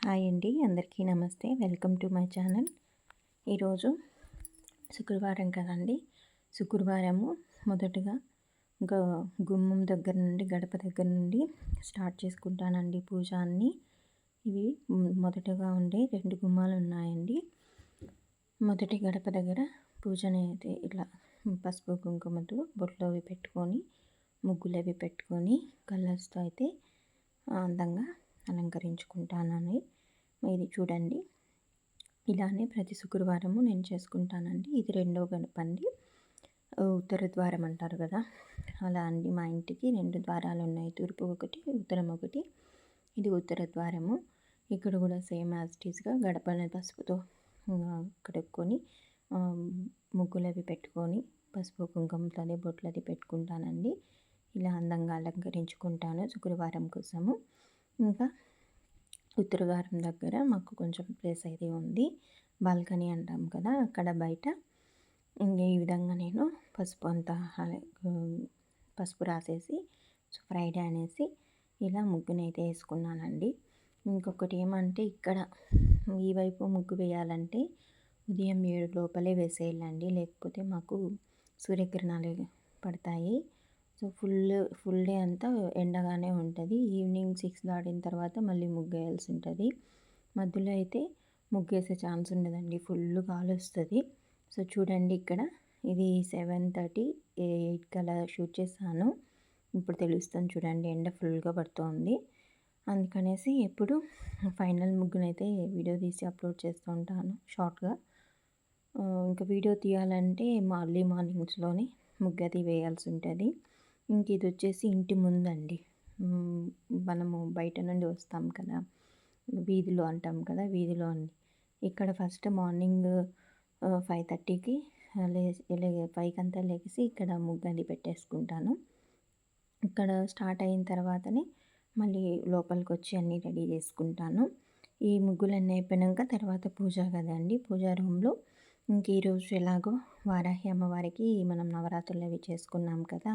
Hi అండి, అందరికీ నమస్తే. Welcome to my channel. ఈరోజు శుక్రవారం కదండి. శుక్రవారము మొదటగా గుమ్మం దగ్గర నుండి, గడప దగ్గర నుండి స్టార్ట్ చేసుకుంటానండి పూజ అన్నీ. ఇవి మొదటగా ఉండే 2 గుమ్మాలు ఉన్నాయండి. మొదటి గడప దగ్గర పూజని అయితే ఇట్లా పసుపు కుంకుమతో బొట్లు అవి పెట్టుకొని, ముగ్గులు అవి పెట్టుకొని, కలర్స్తో అయితే అందంగా అలంకరించుకుంటానని. ఇది చూడండి, ఇలానే ప్రతి శుక్రవారము నేను చేసుకుంటానండి. ఇది 2వ గడప అండి. ఉత్తర ద్వారం అంటారు కదా, అలా అండి. మా ఇంటికి 2 ద్వారాలు ఉన్నాయి, తూర్పు ఒకటి, ఉత్తరం ఒకటి. ఇది ఉత్తర ద్వారము. ఇక్కడ కూడా సేమ్ యాజ్ ఇట్ ఈస్గా గడపని పసుపుతో కడుక్కొని, ముగ్గులు అవి పెట్టుకొని, పసుపు కుంకుమతో అదే బొట్లు అది పెట్టుకుంటానండి. ఇలా అందంగా అలంకరించుకుంటాను శుక్రవారం కోసము. ఇంకా ఉత్తర ద్వారం దగ్గర మాకు కొంచెం ప్లేస్ అయితే ఉంది, బాల్కనీ అంటాం కదా, అక్కడ బయట ఈ విధంగా నేను పసుపు రాసేసి ఫ్రైడే అనేసి ఇలా ముగ్గునైతే వేసుకున్నానండి. ఇంకొకటి ఏమంటే, ఇక్కడ ఈ వైపు ముగ్గు వేయాలంటే ఉదయం 7 లోపలే వేసేయాలండి, లేకపోతే మాకు సూర్యకిరణాలు పడతాయి. సో ఫుల్ డే అంతా ఎండగానే ఉంటుంది. ఈవినింగ్ 6 దాటిన తర్వాత మళ్ళీ ముగ్గు వేయాల్సి ఉంటుంది. మధ్యలో అయితే ముగ్గేసే ఛాన్స్ ఉండదండి, ఫుల్ గాలి వస్తుంది. సో చూడండి, ఇక్కడ ఇది 7:30, 8 కలా షూట్ చేశాను. ఇప్పుడు తెలుస్తుంది చూడండి, ఎండ ఫుల్గా పడుతుంది. అందుకనేసి ఎప్పుడు ఫైనల్ ముగ్గునైతే వీడియో తీసి అప్లోడ్ చేస్తూ ఉంటాను షార్ట్గా. ఇంకా వీడియో తీయాలంటే ఎర్లీ మార్నింగ్స్లోనే ముగ్గు అది వేయాల్సి ఉంటుంది. ఇంక ఇది వచ్చేసి ఇంటి ముందండి. మనము బయట నుండి వస్తాం కదా, వీధిలో అంటాం కదా, వీధిలో అండి. ఇక్కడ ఫస్ట్ మార్నింగ్ 5:30కి 5కి అంతా లెగిసి ఇక్కడ ముగ్గు అది పెట్టేసుకుంటాను. ఇక్కడ స్టార్ట్ అయిన తర్వాతనే మళ్ళీ లోపలికి వచ్చి అన్నీ రెడీ చేసుకుంటాను. ఈ ముగ్గులన్నీ అయిపోయాక తర్వాత పూజ కదండి, పూజా రూమ్లో. ఇంక ఈరోజు ఎలాగో వారాహి అమ్మవారికి మనం నవరాత్రులు అవి చేసుకున్నాం కదా,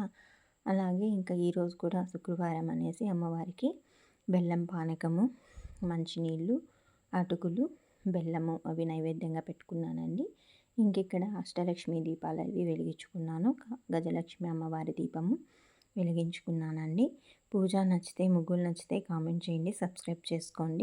అలాగే ఇంకా ఈరోజు కూడా శుక్రవారం అనేసి అమ్మవారికి బెల్లం పానకము, మంచినీళ్ళు, అటుకులు, బెల్లము అవి నైవేద్యంగా పెట్టుకున్నానండి. ఇంకిక్కడ అష్టలక్ష్మి దీపాలు అవి వెలిగించుకున్నాను, గజలక్ష్మి అమ్మవారి దీపము వెలిగించుకున్నానండి. పూజ నచ్చితే, ముగ్గులు నచ్చితే కామెంట్ చేయండి, సబ్స్క్రైబ్ చేసుకోండి.